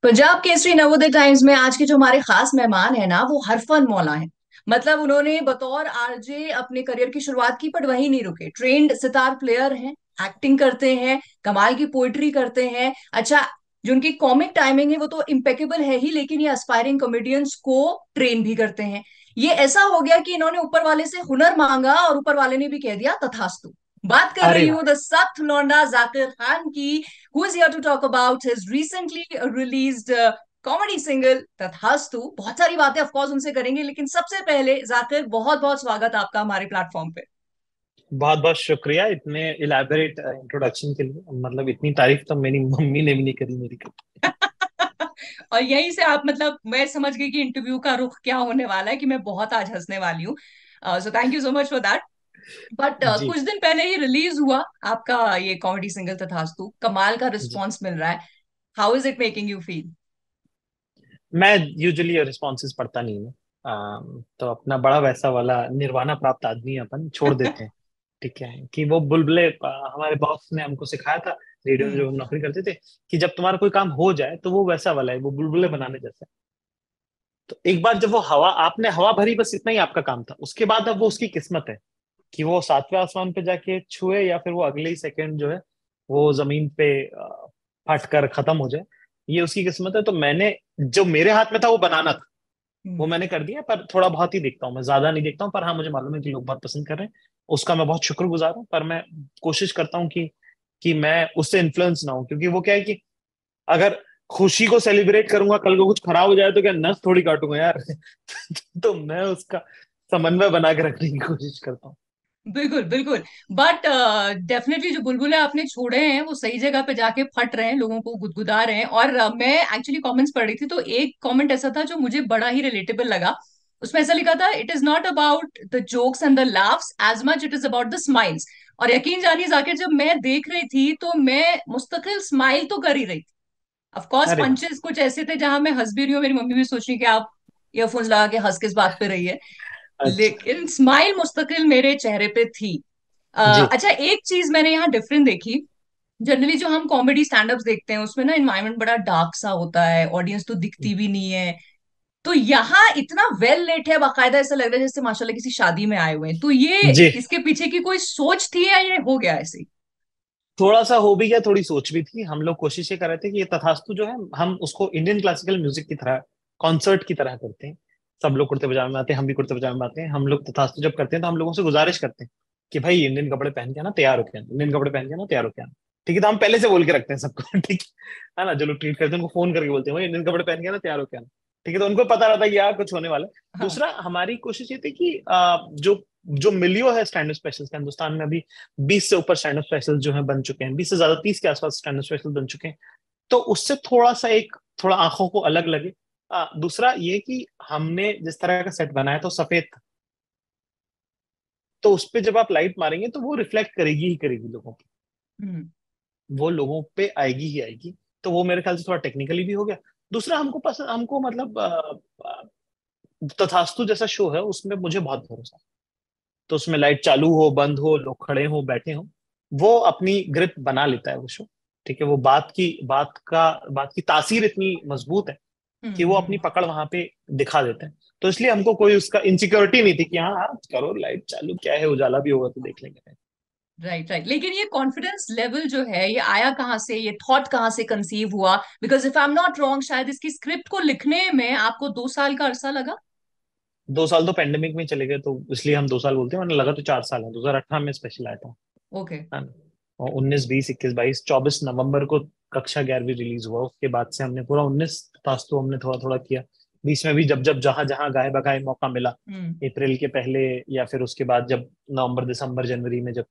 Punjab Kesari Navodaya times में आज के जो हमारे खास मेहमान है ना, वो हरफन मौला है। मतलब उन्होंने बतौर आरजे अपने करियर की शुरुआत की, पर वहीं नहीं रुके। ट्रेन्ड सितार प्लेयर हैं, एक्टिंग करते हैं, कमाल की पोइट्री करते हैं। अच्छा, जो उनकी कॉमिक टाइमिंग है वो तो इम्पेकेबल है ही, लेकिन ये एस्पायरिंग कॉमेडियंस को ट्रेन भी करते हैं। ये ऐसा हो गया कि इन्होंने ऊपर वाले से हुनर मांगा और ऊपर वाले ने भी कह दिया तथास्तु। बात कर अरे रही वाह। हूँ द सख्त लौंडा जाकिर खान की, who is here to talk about his recently released comedy single तथास्तु। बहुत सारी बातें ऑफ कोर्स उनसे करेंगे, लेकिन सबसे पहले जाकिर, बहुत बहुत स्वागत आपका हमारे प्लेटफॉर्म पे। बहुत बहुत शुक्रिया इतने इलैबोरेट इंट्रोडक्शन के लिए। मतलब इतनी तारीफ तो मेरी मम्मी ने भी नहीं करी मेरी कभी। और यहीं से आप, मतलब मैं समझ गई कि इंटरव्यू का रुख क्या होने वाला है, कि मैं बहुत आज हंसने वाली हूँ। So thank you so much for that. But जी। कुछ दिन पहले ही रिलीज हुआ आपका ये कॉमेडी सिंगल तथास्तु। कमाल का जी। रिस्पॉन्स मिल रहा है। How is it making you feel? मैं यूजुअली रिस्पॉन्सेज पढ़ता नहीं हूँ। तो अपना बड़ा वैसा वाला निर्वाणा प्राप्त आदमी अपन छोड़ देते हैं। ठीक है कि वो बुलबुले हमारे बॉस ने हमको सिखाया था रेडियो में हम्म। जो हम नौकरी करते थे कि जब तुम्हारा कोई काम हो जाए तो वो वैसा वाला है, वो बुलबुले बनाने जैसा है। तो एक बार जब वो हवा आपने हवा भरी, बस इतना ही आपका काम था। उसके बाद अब वो उसकी किस्मत है कि वो सातवें आसमान पे जाके छुए या फिर वो अगले ही सेकंड जो है वो जमीन पे फट कर खत्म हो जाए। ये उसकी किस्मत है। तो मैंने जो मेरे हाथ में था वो बनाना था, वो हम्म। मैंने कर दिया। पर थोड़ा बहुत ही देखता हूँ, मैं ज्यादा नहीं देखता हूँ। पर हाँ, मुझे मालूम है कि लोग बहुत पसंद कर रहे हैं। उसका मैं बहुत शुक्रगुजार हूँ। पर मैं कोशिश करता हूँ कि मैं उससे इन्फ्लुएंस ना हूँ, क्योंकि वो क्या है कि अगर खुशी को सेलिब्रेट करूंगा, कल को कुछ खराब हो जाए तो क्या नस थोड़ी काटूंगा यार। तो मैं उसका समन्वय बना के रखने की कोशिश करता हूँ। बिल्कुल बिल्कुल। बट डेफिनेटली जो बुलबुले आपने छोड़े हैं वो सही जगह पे जाके फट रहे हैं, लोगों को गुदगुदा रहे हैं। और मैं एक्चुअली कमेंट्स पढ़ रही थी, तो एक कमेंट ऐसा था जो मुझे बड़ा ही रिलेटेबल लगा। उसमें ऐसा लिखा था, it is not about the jokes and the laughs as much it is about the smiles. और यकीन जानिए जाकिर, जब मैं देख रही थी तो मैं मुस्तकिल स्माइल तो कर ही रही थी। ऑफ कोर्स अरे वाह। पंचेस कुछ ऐसे थे जहां मैं हंस भी रही हूँ, मेरी मम्मी भी सोच रही कि आप ईयरफोन्स लगा के हंस किस बात पे रही है। अच्छा। लेकिन स्माइल मुस्तकिल मेरे चेहरे पे थी। जी। अच्छा, एक चीज मैंने यहाँ डिफरेंट देखी। जनरली जो हम कॉमेडी स्टैंड अप्स देखते हैं उसमें ना एनवायरनमेंट बड़ा डार्क सा होता है, ऑडियंस तो दिखती भी नहीं है। तो यहाँ इतना वेल लेट है, बाकायदा ऐसा लग रहा है जैसे माशाल्लाह किसी शादी में आए हुए हैं। तो ये जी। इसके पीछे की कोई सोच थी या ये हो गया ऐसे ही? थोड़ा सा हो भी गया, थोड़ी सोच भी थी। हम लोग कोशिश ये कर रहे थे कि ये तथास्तु जो है हम उसको इंडियन क्लासिकल म्यूजिक की तरह, कॉन्सर्ट की तरह करते हैं। सब लोग कुर्ते पजामे में आते हैं, हम भी कुर्ते पजामे में आते हैं। हम लोग तथास्तु जब करते हैं तो हम लोगों से गुजारिश करते हैं कि भाई इंडियन कपड़े पहन के आना, तैयार होके आना, इंडियन कपड़े पहन के आना, तैयार होके आना। ठीक है, तो हम पहले से बोल के रखते हैं सबको। ठीक है ना, जो लोग ट्रीट करते हैं उनको फोन करके बोलते हैं भाई इंडियन कपड़े पहन के आना, तैयार होके आना। ठीक है, तो उनको पता रहता है कि यार कुछ होने वाला है। हाँ। दूसरा, हमारी कोशिश ये थी कि जो जो मिलियो है स्टैंड अप स्पेशल्स का हिंदुस्तान में, अभी 20 से ऊपर स्टैंड अप स्पेशल जो है बन चुके हैं, 20 से ज्यादा, 30 के आसपास स्टैंड अप स्पेशल बन चुके हैं। तो उससे थोड़ा सा एक थोड़ा आंखों को अलग लगे। दूसरा ये कि हमने जिस तरह का सेट बनाया तो सफेद था, तो उस पे जब आप लाइट मारेंगे तो वो रिफ्लेक्ट करेगी ही करेगी लोगों पे, हम्म। वो लोगों पे आएगी ही आएगी। तो वो मेरे ख्याल से थोड़ा टेक्निकली भी हो गया। दूसरा, हमको पसंद, हमको मतलब तथास्तु जैसा शो है उसमें मुझे बहुत भरोसा है। तो उसमें लाइट चालू हो, बंद हो, लोग खड़े हो, बैठे हो, वो अपनी ग्रिप बना लेता है वो शो। ठीक है, वो बात की तासीर इतनी मजबूत है कि वो अपनी हम्म। पकड़ वहां पे दिखा देते हैं। तो इसलिए हमको कोई उसका इनसिक्योरिटी नहीं थी कि हाँ हाँ करो, लाइट चालू, क्या है, उजाला भी होगा तो देख लेंगे। Right right. लेकिन ये कॉन्फिडेंस लेवल जो है, ये आया कहाँ से, ये थॉट कहाँ से कंसीव हुआ? Because if I am not wrong, शायद इसकी स्क्रिप्ट को लिखने में आपको 2 साल का अरसा लगा। 2 साल तो पेंडेमिक में ही चले गए, तो इसलिए हम 2 साल बोलते हैं, वरना लगा तो 4 साल है। 2018 में स्पेशल आया था, ओके। है ना। और 19, 20, 21, 22, 24 नवंबर को कक्षा 11वीं रिलीज हुआ। उसके बाद से हमने पूरा 19 तास तो हमने थोड़ा थोड़ा किया। बीच में भी जब जब जहां जहां गाए बगाए मौका मिला, हम्म। अप्रैल के पहले या फिर उसके बाद, जब नवंबर, दिसंबर, जनवरी में, जब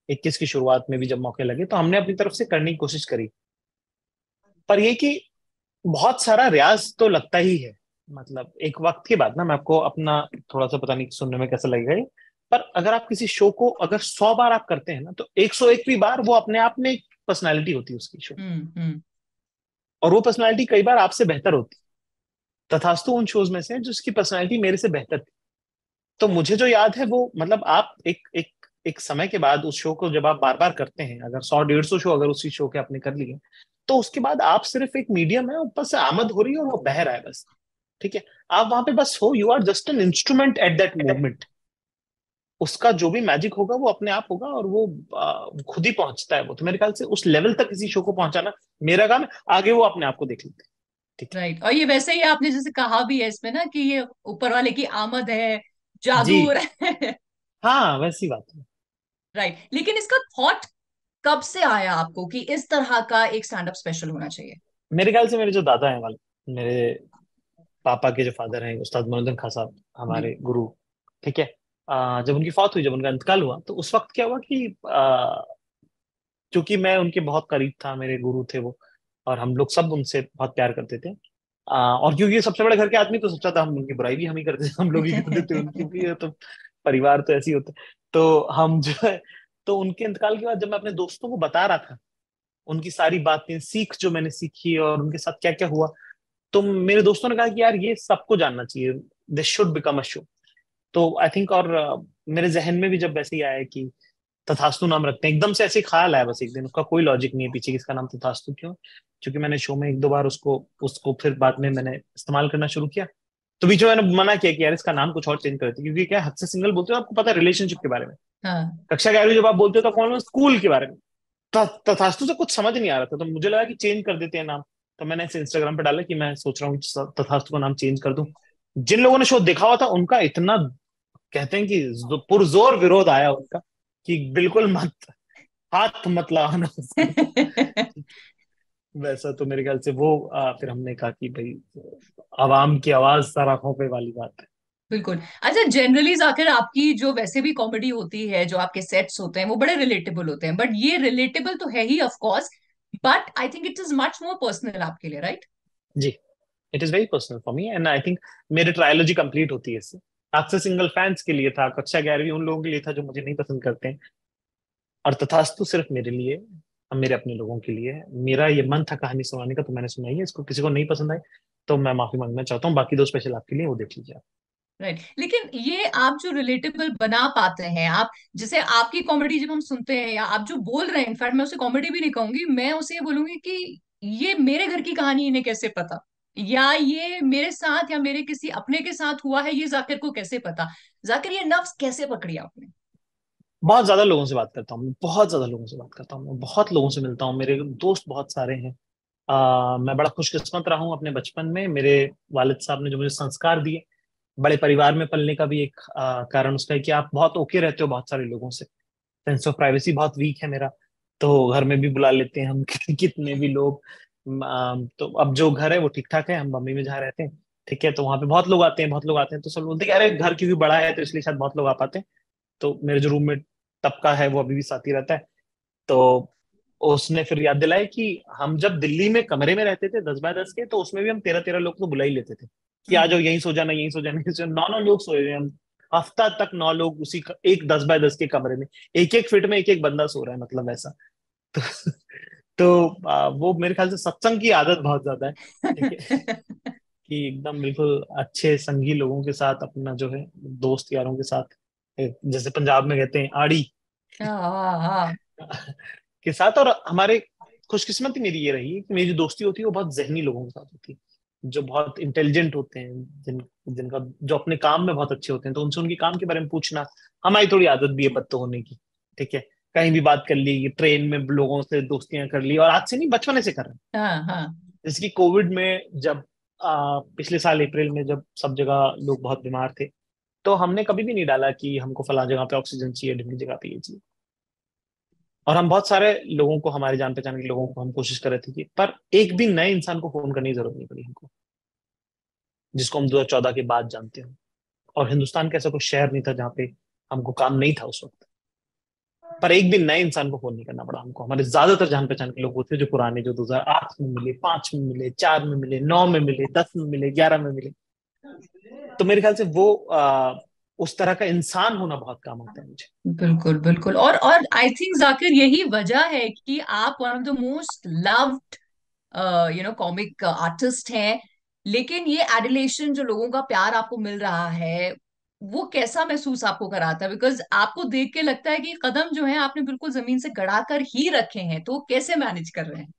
21 की शुरुआत में भी जब मौके लगे, तो हमने अपनी तरफ से करने की कोशिश करी। पर ये कि बहुत सारा रियाज तो लगता ही है। मतलब एक वक्त के बाद ना, मैं आपको अपना थोड़ा सा, पता नहीं सुनने में कैसा लगेगा ये, पर अगर आप किसी शो को अगर 100 बार आप करते हैं ना, तो 101वीं बार वो अपने आप में एक पर्सनैलिटी होती है उसकी शो। हम्म। और वो पर्सनैलिटी कई बार आपसे बेहतर होती है। तथास्तु उन शोज में से है जिसकी पर्सनैलिटी मेरे से बेहतर थी। तो मुझे जो याद है वो, मतलब आप एक समय के बाद उस शो को जब आप बार बार करते हैं, अगर 100, 150 शो अगर उसी शो के आपने कर लिए, तो उसके बाद आप सिर्फ एक मीडियम है, ऊपर से आमद हो रही है और वो बह रहा है बस। ठीक है, आप वहां पे बस हो, you are just an instrument at that moment. उसका जो भी मैजिक होगा वो अपने आप होगा, और वो खुद ही पहुंचता है। वो तो मेरे ख्याल से उस लेवल तक किसी शो को पहुंचाना मेरा काम है, आगे वो अपने आप को देख लेते हैं। ठीक राइट। और ये वैसे ही आपने जैसे कहा भी है इसमें ना कि ये ऊपर वाले की आमद है, है जी। जादू हो रहा है। हाँ, वैसी बात है। राइट। लेकिन इसका थॉट कब से आया आपको कि इस तरह का एक स्टैंड अप स्पेशल होना चाहिए? मेरे ख्याल से मेरे जो दादा हैं वाले, मेरे पापा के जो फादर हैं उस्ताद मोइनुद्दीन खां साहब, जी। हमारे गुरु। ठीक है, जब उनकी फौत हुई, जब उनका इंतकाल हुआ, तो उस वक्त क्या हुआ कि क्योंकि मैं उनके बहुत करीब था, मेरे गुरु थे वो, और हम लोग सब उनसे बहुत प्यार करते थे। और क्योंकि ये सबसे बड़े घर के आदमी, तो सबसे ज्यादा हम उनकी बुराई भी हम ही करते थे, हम लोग ही करते थे उनकी भी। ये तो परिवार तो ऐसे ही होता है। तो हम जो है, तो उनके इंतकाल के बाद जब मैं अपने दोस्तों को बता रहा था उनकी सारी बातें, सीख जो मैंने सीखी और उनके साथ क्या क्या हुआ, तो मेरे दोस्तों ने कहा कि यार ये सबको जानना चाहिए, this should become a show. तो आई थिंक, और मेरे जहन में भी जब वैसे ही आया कि तथास्तु नाम रखते हैं, एकदम से ऐसे ही ख्याल आया बस एक दिन, उसका कोई लॉजिक नहीं है पीछे कि इसका नाम तथास्तु क्यों। क्योंकि मैंने शो में एक दो बार उसको उसको फिर बाद में मैंने इस्तेमाल करना शुरू किया, तो बीच में मैंने मना किया कि यार इसका नाम कुछ और चेंज करते, क्योंकि क्या हद से सिंगल बोलते हो, आपको पता है रिलेशनशिप के बारे में। हाँ। कक्षा 11वीं जब आप बोलते हो तो कौन स्कूल के बारे में, तथास्तु से कुछ समझ नहीं आ रहा था, तो मुझे लगा कि चेंज कर देते हैं नाम। तो मैंने ऐसे इंस्टाग्राम पे डाला कि मैं सोच रहा हूँ कि तथास्तु का नाम चेंज कर दूं। जिन लोगों ने शो देखा हुआ था उनका इतना, कहते हैं कि पुरजोर विरोध आया उनका, कि बिल्कुल मत, हाथ मत लगाना उसको। वैसा तो मेरे ख्याल से वो फिर हमने कहा कि भाई आवाम की आवाज सराखों पे वाली बात है। बिल्कुल। अच्छा, जनरली जाकर आपकी जो वैसे भी कॉमेडी होती है, जो आपके सेट्स होते हैं वो बड़े रिलेटेबल होते हैं, बट ये रिलेटेबल तो है ही of course, but I think it is much more personal आपके लिए, राइट? जी, it is very personal for me, and I think मेरी ट्रायोलॉजी कंप्लीट होती है इससे। अक्सर सिंगल फैंस के लिए था, कक्षा 11वीं उन लोगों के लिए था जो मुझे नहीं पसंद करते हैं, और तथास्तु सिर्फ मेरे लिए, हम मेरे अपने लोगों के लिए है। मेरा ये मन था कहानी सुनाने का, तो मैंने सुनाई है। इसको किसी को नहीं पसंद आई तो मैं माफी मांगना चाहता हूँ, बाकी दो स्पेशल आपके लिए वो देख लीजिए आप। राइट। लेकिन ये आप जो रिलेटेबल बना पाते हैं, आप जैसे आपकी कॉमेडी जब हम सुनते हैं या आप जो बोल रहे हैं, इनफैक्ट मैं उसे कॉमेडी भी नहीं कहूंगी, मैं उसे ये बोलूंगी कि ये मेरे घर की कहानी इन्हें कैसे पता, या ये मेरे साथ या मेरे किसी अपने के साथ हुआ है, ये जाकिर को कैसे पता? जाकिर, ये नफ्स कैसे पकड़ी आपने? बहुत ज्यादा लोगों से बात करता हूँ, बहुत ज्यादा लोगों से बात करता हूँ, मैं बहुत लोगों से मिलता हूँ, मेरे दोस्त बहुत सारे हैं। मैं बड़ा खुशकिस्मत रहा हूँ अपने बचपन में, मेरे वालिद साहब ने जो मुझे संस्कार दिए। बड़े परिवार में पलने का भी एक कारण उसका है कि आप बहुत ओके रहते हो बहुत सारे लोगों से। सेंस ऑफ प्राइवेसी बहुत वीक है मेरा, तो घर में भी बुला लेते हैं हम कितने भी लोग। तो अब जो घर है वो ठीक ठाक है, हम बम्बई में जहाँ रहते हैं, ठीक है, तो वहां पे बहुत लोग आते हैं, बहुत लोग आते हैं, तो सब बोलते हैं कि अरे घर क्योंकि बड़ा है तो इसलिए शायद बहुत लोग आ पाते हैं। तो मेरे जो रूममेट तबका है वो अभी भी साथ ही रहता है। तो उसने फिर याद दिलाई कि हम जब दिल्ली में कमरे में रहते थे 10 बाय 10 के, तो उसमें भी हम 13-13 लोग तो बुला ही लेते थे कि आ हम्म। जाओ, यहीं सो जाना, यहीं सो जाना, यहीं सो जाना। 9-9 लोग सोए हुए हैं हम, हफ्ता तक 9 लोग उसी एक 10 बाय 10 के कमरे में, एक एक फिट में एक एक बंदा सो रहा है, मतलब ऐसा। तो, वो मेरे ख्याल से सत्संग की आदत बहुत ज्यादा है। ठीक है, कि एकदम बिल्कुल अच्छे संगी लोगों के साथ अपना जो है, दोस्त यारों के साथ, जैसे पंजाब में कहते हैं आड़ी हाँ हाँ। के साथ। और हमारे खुशकिस्मती मेरी ये रही है कि मेरी जो दोस्ती होती है वो बहुत जहनी लोगों के साथ होती है, जो बहुत इंटेलिजेंट होते हैं, जिनका जो अपने काम में बहुत अच्छे होते हैं, तो उनसे उनके काम के बारे में पूछना। हमारी थोड़ी आदत भी है बत्तो होने की। ठीक है, कहीं भी बात कर ली, ट्रेन में लोगों से दोस्तियां कर ली, और आज से नहीं, बचपने से कर रहे हैं। हाँ हाँ। जैसे कि कोविड में जब पिछले साल अप्रैल में जब सब जगह लोग बहुत बीमार थे, तो हमने कभी भी नहीं डाला कि हमको फला जगह पे ऑक्सीजन चाहिए, ढिमली जगह पे ये चाहिए। और हम बहुत सारे लोगों को, हमारे जान पहचान के लोगों को हम कोशिश कर रहे थे कि, पर एक भी नए इंसान को फोन करने की जरूरत नहीं पड़ी हमको, जिसको हम 2014 के बाद जानते हो। और हिंदुस्तान का ऐसा कोई शहर नहीं था जहाँ पे हमको काम नहीं था उस वक्त। पर एक भी नए इंसान को फोन नहीं करना पड़ा हमको। हमारे ज्यादातर जान पहचान के लोग वो थे जो पुराने, जो 2008 में मिले, 5 में मिले, 4 में मिले, 9 में मिले, 10 में मिले, 11 में मिले। तो मेरे ख्याल से वो उस तरह का इंसान होना बहुत काम आता है मुझे। बिल्कुल बिल्कुल। और आई थिंक जाकिर यही वजह है कि आप one of the most loved comic artist हैं। लेकिन ये एडिलेशन, जो लोगों का प्यार आपको मिल रहा है, वो कैसा महसूस आपको कराता है? बिकॉज आपको देख के लगता है कि कदम जो है आपने बिल्कुल जमीन से गड़ा कर ही रखे हैं, तो वो कैसे मैनेज कर रहे हैं?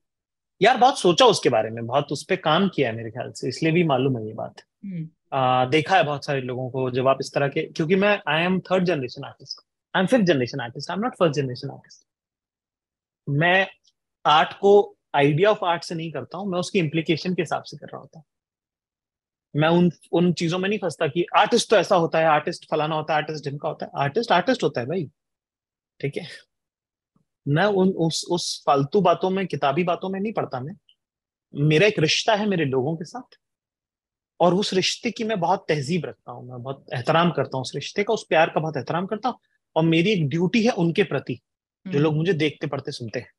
यार बहुत सोचा उसके बारे में, बहुत उस पे काम किया है मेरे ख्याल से, इसलिए भी मालूम है ये बात। हम्म। देखा है बहुत सारे लोगों को, जब आप इस तरह के, क्योंकि मैं I M third generation artist, I am fifth generation artist, I am not first generation artist. मैं आर्ट को आइडिया ऑफ आर्ट से नहीं करता हूँ, मैं उसकी इम्प्लीकेशन के हिसाब से कर रहा होता हूँ। मैं उन उन चीजों में नहीं फंसता कि आर्टिस्ट तो ऐसा होता है, आर्टिस्ट फलाना होता है, आर्टिस्ट ढिमका होता है। आर्टिस्ट आर्टिस्ट होता है भाई, ठीक है। मैं उस फालतू बातों में, किताबी बातों में नहीं पड़ता मैं। मेरा एक रिश्ता है मेरे लोगों के साथ, और उस रिश्ते की मैं बहुत तहजीब रखता हूँ, मैं बहुत एहतराम करता हूँ उस रिश्ते का, उस प्यार का बहुत एहतराम करता हूँ। और मेरी एक ड्यूटी है उनके प्रति, जो लोग हम्म। मुझे देखते पढ़ते सुनते हैं,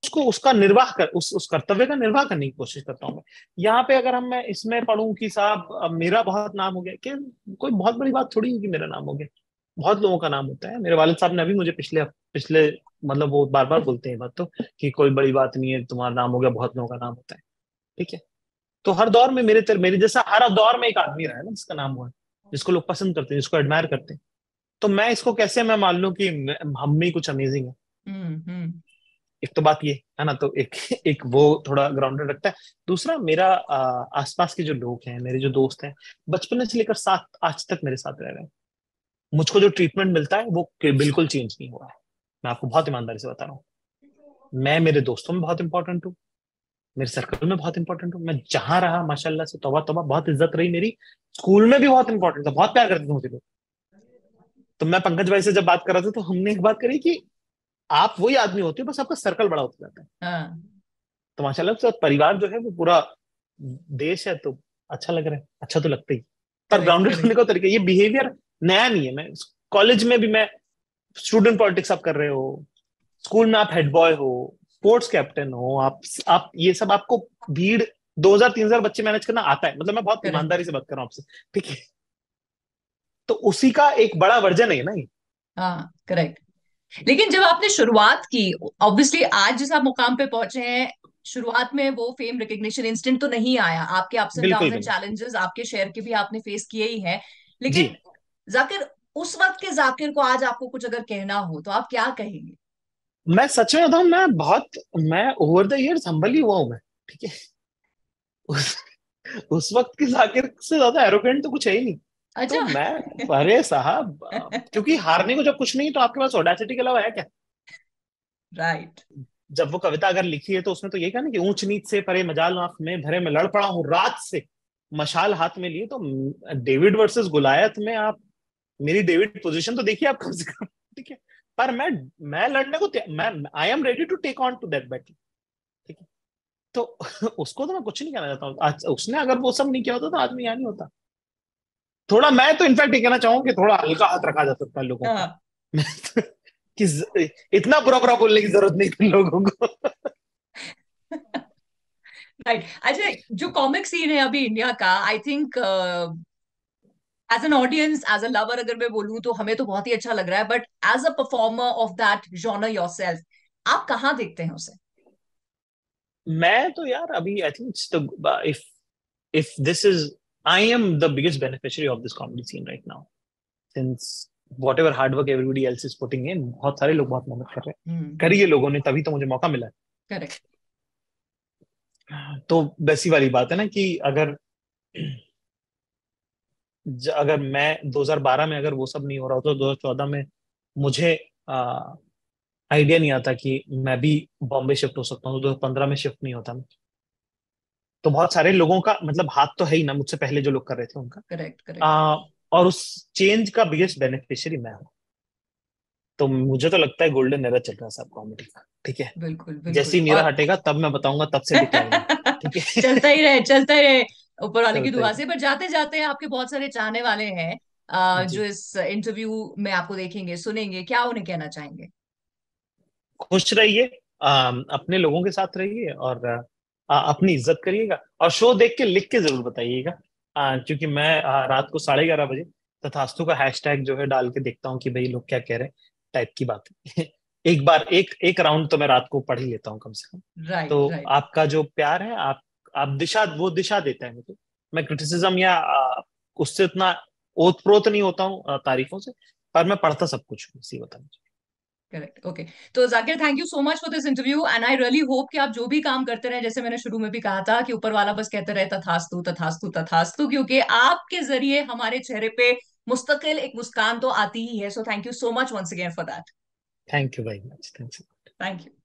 उसको उसका निर्वाह कर उस कर्तव्य का निर्वाह करने की कोशिश करता हूँ मैं। यहाँ पे अगर मैं इसमें पढ़ूं कि साहब अब मेरा बहुत नाम हो गया, कि कोई बहुत बड़ी बात थोड़ी है कि मेरा नाम हो गया। बहुत लोगों का नाम होता है। मेरे वालिद साहब ने अभी मुझे पिछले पिछले मतलब वो बार बार बोलते हैं ये बात तो, कि कोई बड़ी बात नहीं है, तुम्हारा नाम हो गया, बहुत लोगों का नाम होता है, ठीक है। तो हर दौर में मेरे जैसा हर दौर में एक आदमी रहा है ना जिसका नाम हुआ है, जिसको लोग पसंद करते हैं, जिसको एडमायर करते हैं। तो मैं इसको कैसे मैं मान लूं कि हम में ही कुछ अमेजिंग है। हम्म। एक तो बात ये है ना, तो एक एक वो थोड़ा ग्राउंडेड रखता है। दूसरा, मेरा आसपास के जो लोग हैं, मेरे जो दोस्त हैं, बचपन से लेकर साथ आज तक मेरे साथ रह रहे हैं। मुझको जो ट्रीटमेंट मिलता है वो बिल्कुल चेंज नहीं हुआ है। मैं आपको बहुत ईमानदारी से बता रहा हूँ। मैं मेरे दोस्तों में बहुत इंपॉर्टेंट हूँ, मेरे सर्कल में बहुत इंपॉर्टेंट हूँ। मैं जहां रहा माशाल्लाह से तौबा तौबा बहुत इज्जत रही मेरी। स्कूल में भी बहुत इंपॉर्टेंट था, बहुत प्यार करते थे मुझे लोग। तो मैं पंकज भाई से जब बात कर रहा था, तो हमने एक बात करी कि आप वही आदमी होते हो, बस आपका सर्कल बड़ा होता जाता है। हाँ। तो माशाल्लाह से परिवार जो है वो पूरा देश है, तो अच्छा लग रहा है, अच्छा तो लगता ही। पर करेक्ट ग्राउंडेड होने करेक्ट। का तरीका, ये बिहेवियर नया नहीं है। मैं कॉलेज में भी मैं, स्टूडेंट पॉलिटिक्स आप कर रहे हो, स्कूल में आप हेड बॉय हो, स्पोर्ट्स कैप्टन हो, आप ये सब आपको भीड़ 2000 3000 बच्चे मैनेज करना आता है, मतलब मैं बहुत करेक्ट। ईमानदारी से बात कर रहा हूँ आपसे, ठीक है। तो उसी का एक बड़ा वर्जन है ना ये। हाँ करेक्ट। लेकिन जब आपने शुरुआत की, ऑब्वियसली आज जिस आप मुकाम पे पहुंचे हैं, शुरुआत में वो फेम रिकग्निशन इंस्टेंट तो नहीं आया। आपके अप्स एंड बिल्कुल डाउन एंड भी नहीं। चैलेंजेस आपके शेयर के भी आपने फेस किए ही हैं। जी। लेकिन जाकिर, उस वक्त के जाकिर को आज आपको कुछ अगर कहना हो तो आप क्या कहेंगे? मैं सच में बताऊं, मैं ओवर द इयर्स हम्बल ही हुआ हूं मैं, ठीक है। उस, उस वक्त के जाकिर से ज्यादा एरोगेंट तो कुछ है ही नहीं। तो अच्छा। मैं, अरे साहब, क्योंकि हारने को जब कुछ नहीं तो आपके पास ऑडेसिटी के अलावा है क्या। राइट। जब वो कविता अगर लिखी है तो उसमें तो यही कहा ना कि ऊंच नीच से परे मजाल आंख में भरे में लड़ पड़ा हूँ रात से मशाल हाथ में लिए। तो डेविड वर्सेस गोलायत में आप मेरी डेविड पोजीशन तो देखिए आप कम से कम, ठीक है। पर मैं लड़ने को मैं I am ready to take on to that battle, ठीक है। तो उसको तो मैं कुछ नहीं कहना चाहता हूँ। आज उसने अगर वो सब नहीं किया होता तो आदमी यहाँ नहीं होता। थोड़ा मैं तो इनफैक्ट ये कहना चाहूंगा कि थोड़ा हल्का हाथ रखा जा सकता है लोगों पे। हाँ। मैं तो, कि इतना बुरा बुरा बोलने की जरूरत नहीं थी लोगों को। राइट। अच्छा, जो कॉमिक सीन है अभी इंडिया का, I think as an audience, as a lover अगर मैं बोलूँ तो हमें तो बहुत ही अच्छा लग रहा है, but as a performer of that genre yourself, आप कहाँ देखते हैं उसे? मैं तो यार अभी I think if if this is I am the biggest beneficiary of this comedy scene right now, since whatever hard work everybody else is putting in, बहुत सारे लोग बहुत मेहनत कर रहे हैं, करी है लोगों ने, तभी तो मुझे मौका मिला करेक्ट। है। तो वैसी वाली बात है ना कि अगर मैं 2012 में अगर वो सब नहीं हो रहा होता, 2014 में मुझे आइडिया नहीं आता कि मैं भी बॉम्बे शिफ्ट हो सकता हूँ, 2015 में शिफ्ट नहीं होता मैं। तो बहुत सारे लोगों का मतलब हाथ तो है ही ना, मुझसे पहले जो लोग कर रहे थे उनका। Correct correct. आ, और उस चेंज का बिगेस्ट बेनिफिशियरी मैं हूँ। तो मुझे तो लगता है गोल्डन एरा चल रहा है सब कॉमेडी का, ठीक है। बिल्कुल जैसे बिल्कुल। ही मेरा और हटेगा तब मैं बताऊंगा, तब से डिक्लाइन है, ठीक चलता है। ही रहे, चलता ही रहे, ऊपर वाले की चलते दुआ ही। से। पर जाते जाते आपके बहुत सारे चाहने वाले हैं, जो जी। इस इंटरव्यू में आपको देखेंगे सुनेंगे, क्या उन्हें कहना चाहेंगे? खुश रहिए, अपने लोगों के साथ रहिए, और अपनी इज्जत करिएगा, और शो देख के लिख के जरूर बताइएगा। क्योंकि मैं रात को 11:30 बजे तथास्तु का हैशटैग जो है डाल के देखता हूँ कि भाई लोग क्या कह रहे हैं, टाइप की बात है। एक बार एक एक राउंड तो मैं रात को पढ़ ही लेता हूँ कम से कम। राइट तो राइट। आपका जो प्यार है, आप दिशा, वो दिशा देता है मुझे। मैं क्रिटिसिज्म या उससे उतना ओत प्रोत नहीं होता हूँ तारीफों से, पर मैं पढ़ता सब कुछ हूँ, इसी बता मुझे। Correct, okay. तो Zakir, thank you so much for this interview, and I really hope कि आप जो भी काम करते रहे, जैसे मैंने शुरू में भी कहा था कि ऊपर वाला बस कहते रहे तथास्तु तथास्तु तथास्तु, क्योंकि आपके जरिए हमारे चेहरे पे मुस्तकिल एक मुस्कान तो आती ही है। So thank you so much once again for that. Thank you very much, thanks. Thank you.